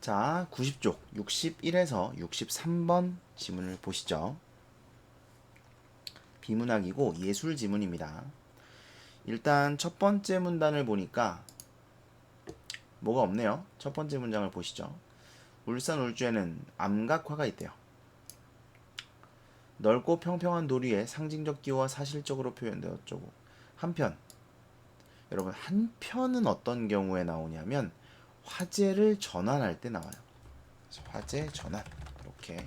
자, 90쪽 61에서 63번 지문을 보시죠. 비문학이고 예술 지문입니다. 일단 첫 번째 문단을 보니까 뭐가 없네요. 첫 번째 문장을 보시죠. 울산 울주에는 암각화가 있대요. 넓고 평평한 도리에 상징적 기호와 사실적으로 표현되어 어쩌고. 한편, 여러분 한편은 어떤 경우에 나오냐면 화제를 전환할 때 나와요. 그래서 화제 전환 이렇게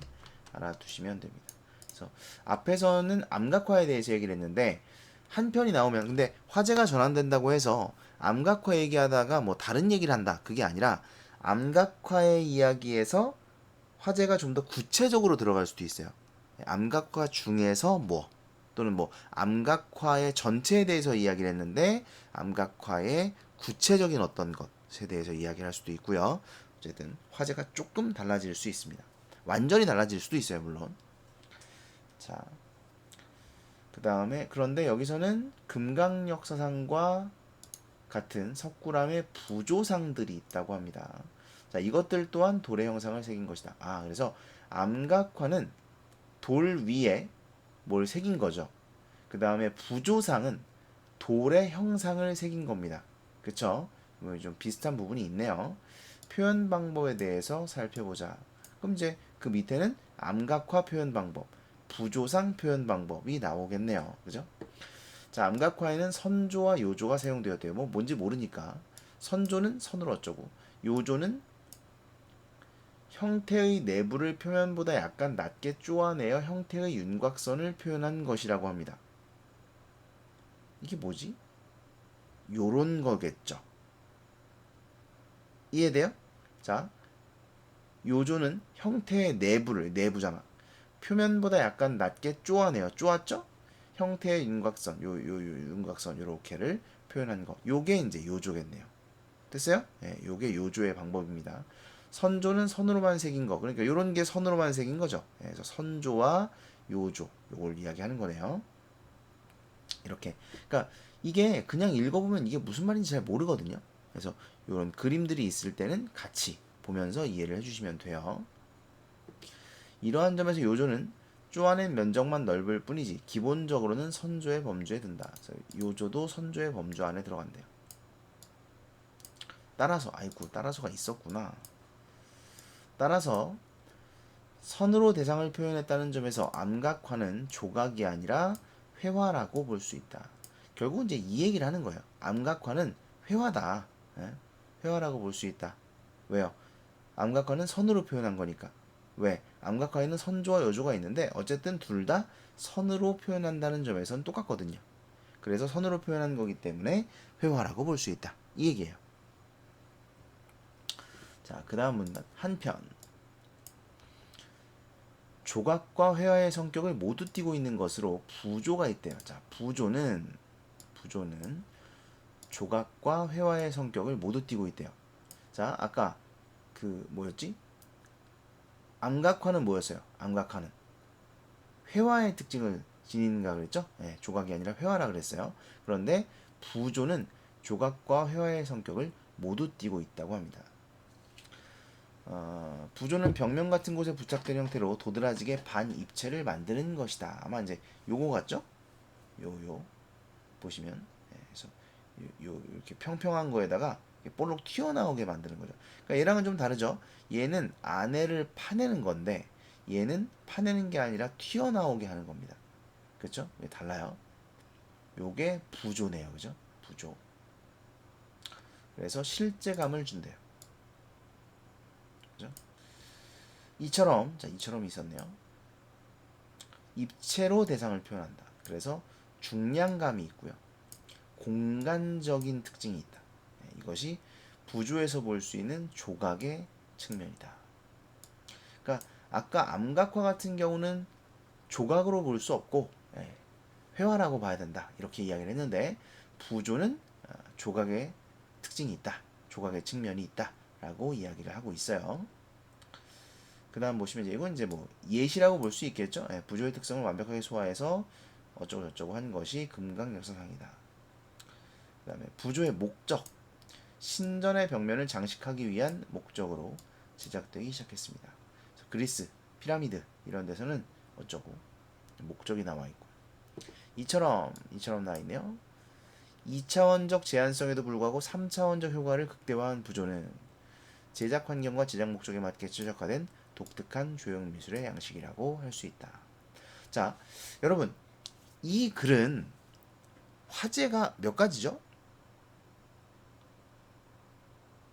알아두시면 됩니다. 그래서 앞에서는 암각화에 대해서 얘기를 했는데 한 편이 나오면 근데 화제가 전환된다고 해서 암각화 얘기하다가 뭐 다른 얘기를 한다 그게 아니라 암각화의 이야기에서 화제가 좀 더 구체적으로 들어갈 수도 있어요. 암각화 중에서 뭐 또는 뭐 암각화의 전체에 대해서 이야기를 했는데 암각화의 구체적인 어떤 것에 대해서 이야기를 할 수도 있고요. 어쨌든 화제가 조금 달라질 수 있습니다. 완전히 달라질 수도 있어요, 물론. 자, 그 다음에 그런데 여기서는 금강역사상과 같은 석굴암의 부조상들이 있다고 합니다. 자, 이것들 또한 돌의 형상을 새긴 것이다. 아, 그래서 암각화는 돌 위에 뭘 새긴 거죠. 그 다음에 부조상은 돌의 형상을 새긴 겁니다. 그쵸? 좀 비슷한 부분이 있네요. 표현 방법에 대해서 살펴보자. 그럼 이제 그 밑에는 암각화 표현 방법, 부조상 표현 방법이 나오겠네요. 그죠? 자, 암각화에는 선조와 요조가 사용되었대요. 뭐 뭔지 모르니까. 선조는 선으로 어쩌고, 요조는 형태의 내부를 표면보다 약간 낮게 쪼아내어 형태의 윤곽선을 표현한 것이라고 합니다. 이게 뭐지? 요런 거겠죠. 이해돼요? 자, 요조는 형태의 내부를, 내부잖아. 표면보다 약간 낮게 쪼아내요. 쪼았죠? 형태의 윤곽선, 요 윤곽선, 요렇게를 표현한 거. 요게 이제 요조겠네요. 됐어요? 예, 요게 요조의 방법입니다. 선조는 선으로만 새긴 거. 그러니까 요런 게 선으로만 새긴 거죠. 예, 그래서 선조와 요조. 요걸 이야기하는 거네요. 이렇게. 그러니까 이게 그냥 읽어보면 이게 무슨 말인지 잘 모르거든요. 그래서 이런 그림들이 있을 때는 같이 보면서 이해를 해주시면 돼요. 이러한 점에서 요조는 쪼아낸 면적만 넓을 뿐이지 기본적으로는 선조의 범주에 든다. 그래서 요조도 선조의 범주 안에 들어간대요. 따라서 아이고 따라서가 있었구나. 따라서 선으로 대상을 표현했다는 점에서 암각화는 조각이 아니라 회화라고 볼 수 있다. 결국 이제 이 얘기를 하는 거예요. 암각화는 회화다. 예? 회화라고 볼 수 있다. 왜요? 암각화는 선으로 표현한 거니까. 왜? 암각화에는 선조와 여조가 있는데 어쨌든 둘 다 선으로 표현한다는 점에선 똑같거든요. 그래서 선으로 표현한 거기 때문에 회화라고 볼 수 있다. 이 얘기예요. 자, 그 다음 문단. 한편 조각과 회화의 성격을 모두 띠고 있는 것으로 부조가 있대요. 자, 부조는 조각과 회화의 성격을 모두 띠고 있대요. 자, 아까 그 뭐였지? 암각화는 뭐였어요? 암각화는 회화의 특징을 지닌가 그랬죠? 네, 조각이 아니라 회화라 그랬어요. 그런데 부조는 조각과 회화의 성격을 모두 띠고 있다고 합니다. 부조는 벽면 같은 곳에 부착된 형태로 도드라지게 반입체를 만드는 것이다. 아마 이제 요거 같죠? 요 보시면 그래서 이렇게 평평한 거에다가 볼록 튀어나오게 만드는 거죠. 그러니까 얘랑은 좀 다르죠. 얘는 안에를 파내는 건데 얘는 파내는 게 아니라 튀어나오게 하는 겁니다. 그렇죠? 달라요. 요게 부조네요. 그죠? 부조. 그래서 실제감을 준대요. 그죠? 이처럼 있었네요. 입체로 대상을 표현한다. 그래서 중량감이 있고요. 공간적인 특징이 있다. 이것이 부조에서 볼 수 있는 조각의 측면이다. 그러니까 아까 암각화 같은 경우는 조각으로 볼 수 없고 회화라고 봐야 된다. 이렇게 이야기를 했는데 부조는 조각의 특징이 있다. 조각의 측면이 있다라고 이야기를 하고 있어요. 그 다음 보시면 이건 이제 뭐 예시라고 볼 수 있겠죠. 부조의 특성을 완벽하게 소화해서 어쩌고 저쩌고 한 것이 금강역사상이다. 그 다음에 부조의 목적, 신전의 벽면을 장식하기 위한 목적으로 제작되기 시작했습니다. 그래서 그리스, 피라미드 이런 데서는 어쩌고 목적이 나와 있고 이처럼 나와 있네요. 2차원적 제한성에도 불구하고 3차원적 효과를 극대화한 부조는 제작 환경과 제작 목적에 맞게 최적화된 독특한 조형 미술의 양식이라고 할 수 있다. 자, 여러분 이 글은 화제가 몇 가지죠?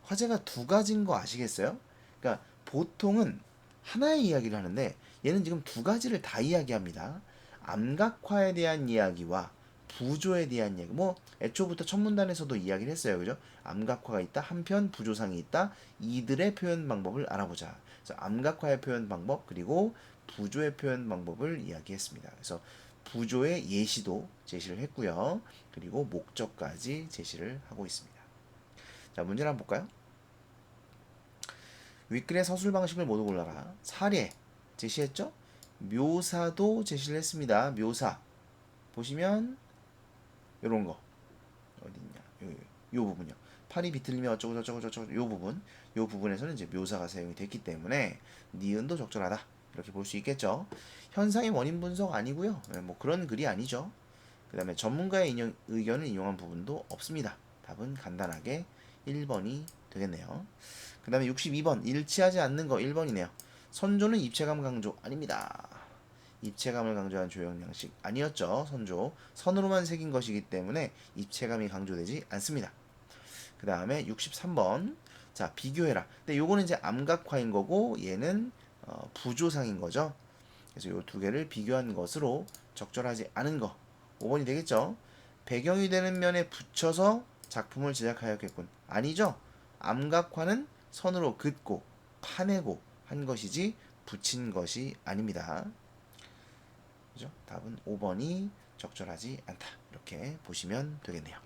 화제가 두 가지인 거 아시겠어요? 그러니까 보통은 하나의 이야기를 하는데 얘는 지금 두 가지를 다 이야기합니다. 암각화에 대한 이야기와 부조에 대한 이야기. 뭐 애초부터 첫 문단에서도 이야기를 했어요. 그죠? 암각화가 있다. 한편 부조상이 있다. 이들의 표현 방법을 알아보자. 그래서 암각화의 표현 방법 그리고 부조의 표현 방법을 이야기했습니다. 그래서 부조의 예시도 제시를 했고요. 그리고 목적까지 제시를 하고 있습니다. 자, 문제를 한번 볼까요? 윗글의 서술 방식을 모두 골라라. 사례 제시했죠? 묘사도 제시를 했습니다. 묘사 보시면 요런 거 어디 있냐? 요 부분요. 팔이 비틀리면 어쩌고 저쩌고 저쩌고 요 부분. 요 부분에서는 이제 묘사가 사용이 됐기 때문에 니은도 적절하다. 이렇게 볼 수 있겠죠. 현상의 원인 분석 아니고요. 뭐 그런 글이 아니죠. 그 다음에 전문가의 의견을 인용한 부분도 없습니다. 답은 간단하게 1번이 되겠네요. 그 다음에 62번 일치하지 않는 거 1번이네요. 선조는 입체감 강조 아닙니다. 입체감을 강조한 조형 양식 아니었죠. 선조 선으로만 새긴 것이기 때문에 입체감이 강조되지 않습니다. 그 다음에 63번 자 비교해라. 근데 요거는 이제 암각화인 거고 얘는 부조상인 거죠. 그래서 요 두 개를 비교한 것으로 적절하지 않은 거 5번이 되겠죠. 배경이 되는 면에 붙여서 작품을 제작하였겠군. 아니죠. 암각화는 선으로 긋고 파내고 한 것이지 붙인 것이 아닙니다. 그죠? 답은 5번이 적절하지 않다. 이렇게 보시면 되겠네요.